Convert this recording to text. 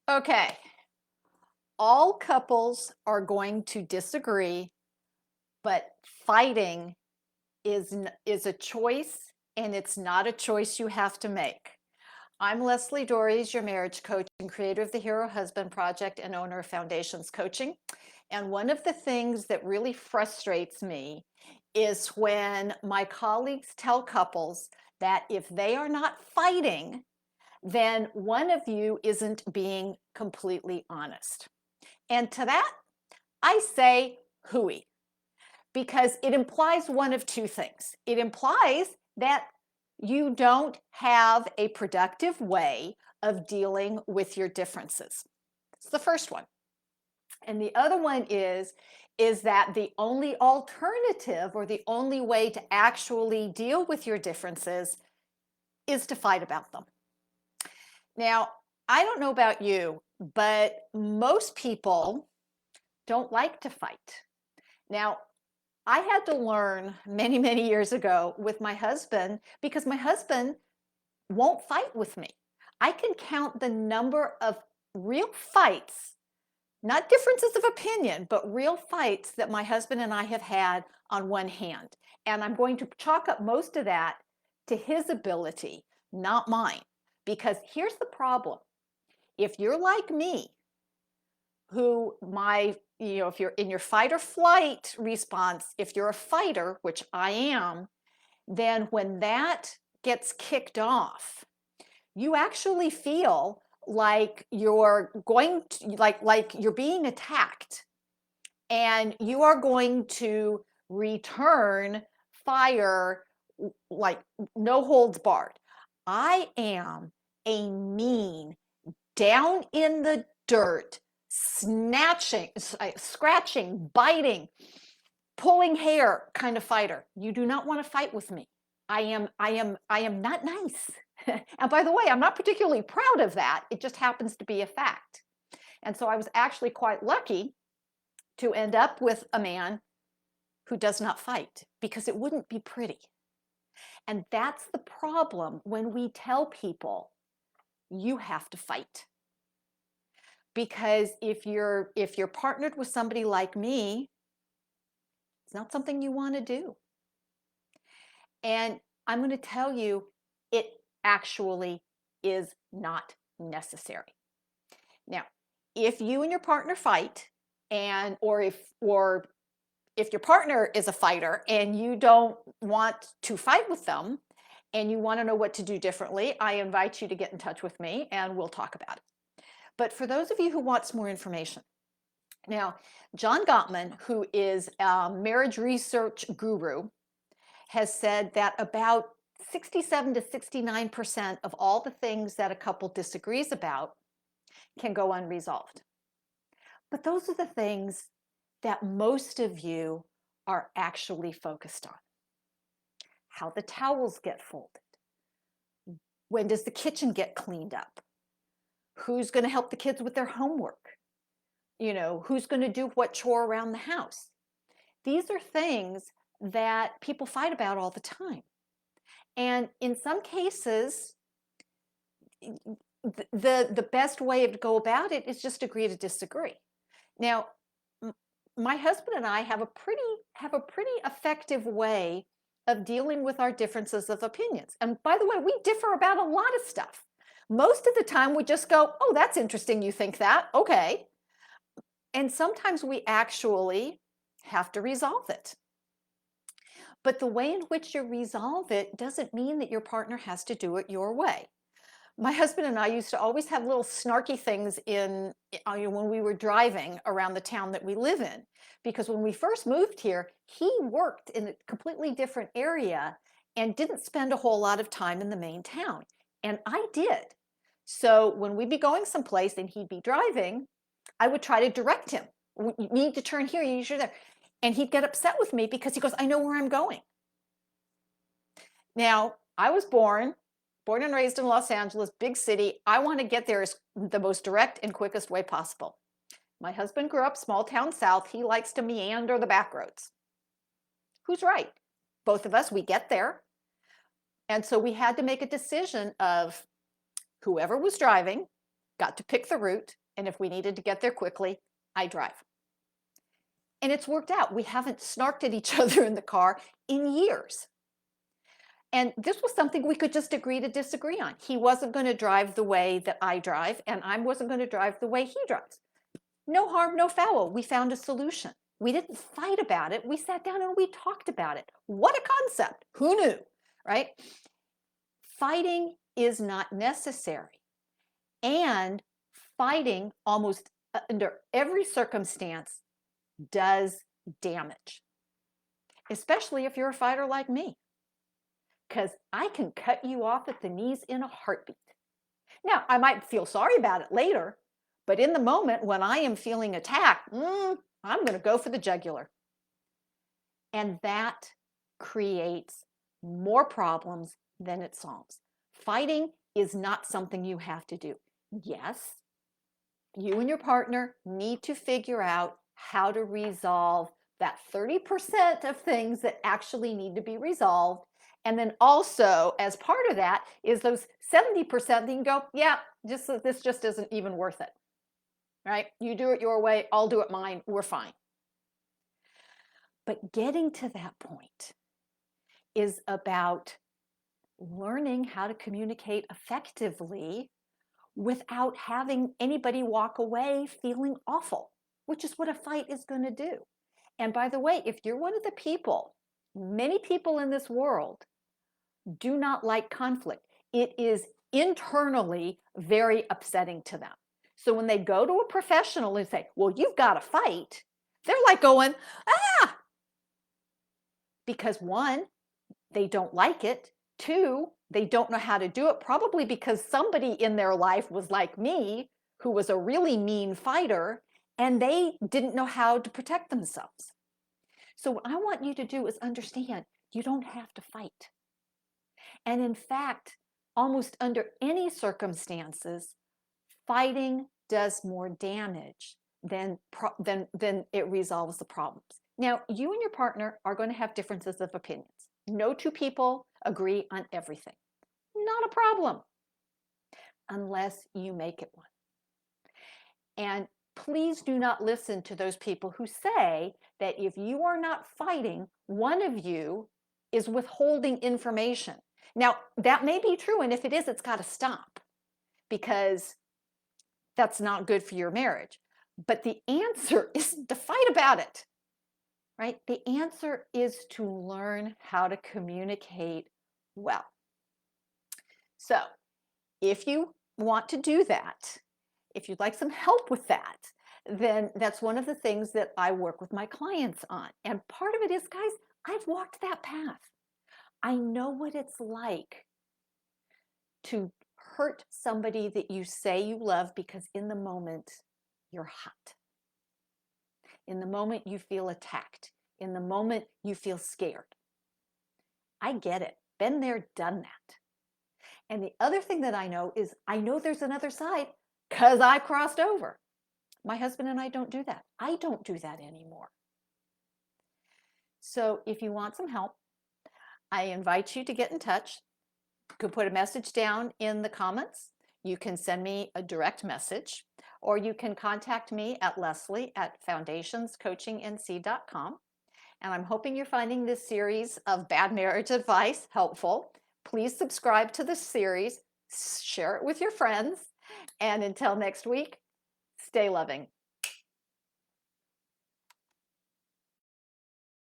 Okay, all couples are going to disagree, but fighting is a choice, and it's not a choice you have to make. I'm Leslie Dories, your marriage coach and creator of the Hero Husband Project and owner of Foundations Coaching. And one of the things that really frustrates me is when my colleagues tell couples that if they are not fighting, then one of you isn't being completely honest. And to that, I say hooey, because it implies one of two things. It implies that you don't have a productive way of dealing with your differences. It's the first one. And the other one is that the only alternative or the only way to actually deal with your differences is to fight about them. Now, I don't know about you, but most people don't like to fight. Now, I had to learn many, many years ago with my husband because my husband won't fight with me. I can count the number of real fights, not differences of opinion, but real fights that my husband and I have had on one hand. And I'm going to chalk up most of that to his ability, not mine. Because here's the problem. If you're like me, if you're in your fight or flight response, if you're a fighter, which I am, then when that gets kicked off, you actually feel like you're going to, like you're being attacked, and you are going to return fire like no holds barred. I am a mean, down in the dirt, snatching, scratching, biting, pulling hair kind of fighter. You do not want to fight with me. I am not nice. And by the way, I'm not particularly proud of that. It just happens to be a fact. And so I was actually quite lucky to end up with a man who does not fight, because it wouldn't be pretty. And that's the problem when we tell people you have to fight. Because if you're partnered with somebody like me, it's not something you want to do. And I'm going to tell you, it actually is not necessary. Now, if you and your partner fight, or if your partner is a fighter and you don't want to fight with them and you want to know what to do differently, I invite you to get in touch with me and we'll talk about it. But for those of you who want some more information, now, John Gottman, who is a marriage research guru, has said that about 67 to 69% of all the things that a couple disagrees about can go unresolved. But those are the things that most of you are actually focused on. How the towels get folded. When does the kitchen get cleaned up? Who's going to help the kids with their homework? Who's going to do what chore around the house? These are things that people fight about all the time. And in some cases, the best way to go about it is just agree to disagree. Now, my husband and I have a pretty effective way of dealing with our differences of opinions. And by the way, we differ about a lot of stuff. Most of the time we just go, oh, that's interesting, you think that, okay. And sometimes we actually have to resolve it. But the way in which you resolve it doesn't mean that your partner has to do it your way. My husband and I used to always have little snarky things when we were driving around the town that we live in. Because when we first moved here, he worked in a completely different area and didn't spend a whole lot of time in the main town. And I did. So when we'd be going someplace and he'd be driving, I would try to direct him. You need to turn here, you need to turn there. And he'd get upset with me because he goes, I know where I'm going. Now, I was born and raised in Los Angeles, big city. I want to get there the most direct and quickest way possible. My husband grew up small town south. He likes to meander the back roads. Who's right? Both of us, we get there. And so we had to make a decision of whoever was driving got to pick the route, And if we needed to get there quickly, I drive. And it's worked out. We haven't snarked at each other in the car in years. And this was something we could just agree to disagree on. He wasn't going to drive the way that I drive, and I wasn't going to drive the way he drives. No harm, no foul. We found a solution. We didn't fight about it. We sat down and we talked about it. What a concept. Who knew, right? Fighting is not necessary. And fighting almost under every circumstance does damage, especially if you're a fighter like me, because I can cut you off at the knees in a heartbeat. Now, I might feel sorry about it later, but in the moment when I am feeling attacked, I'm going to go for the jugular. And that creates more problems than it solves. Fighting is not something you have to do. Yes, you and your partner need to figure out how to resolve that 30% of things that actually need to be resolved. And then also, as part of that, is those 70% that you can go, yeah, this just isn't even worth it, right? You do it your way, I'll do it mine, we're fine. But getting to that point is about learning how to communicate effectively without having anybody walk away feeling awful, which is what a fight is going to do. And by the way, if you're one of the people, many people in this world do not like conflict. It is internally very upsetting to them. So when they go to a professional and say, well, you've got to fight, they're like going, ah, because one, they don't like it. Two, they don't know how to do it, probably because somebody in their life was like me, who was a really mean fighter, and they didn't know how to protect themselves. So what I want you to do is understand you don't have to fight. And in fact, almost under any circumstances, fighting does more damage than it resolves the problems. Now, you and your partner are going to have differences of opinions. No two people agree on everything. Not a problem, unless you make it one. And please do not listen to those people who say that if you are not fighting, one of you is withholding information. Now, that may be true, and if it is, it's got to stop, because that's not good for your marriage. But the answer isn't to fight about it, right? The answer is to learn how to communicate well. So if you want to do that, if you'd like some help with that, then that's one of the things that I work with my clients on. And part of it is, guys, I've walked that path. I know what it's like to hurt somebody that you say you love, because in the moment you're hot. In the moment you feel attacked. In the moment you feel scared. I get it. Been there, done that. And the other thing that I know is I know there's another side because I crossed over. My husband and I don't do that. I don't do that anymore. So if you want some help, I invite you to get in touch. You can put a message down in the comments. You can send me a direct message, or you can contact me at Lesli at foundationscoachingnc.com. And I'm hoping you're finding this series of bad marriage advice helpful. Please subscribe to this series, share it with your friends, and until next week, stay loving.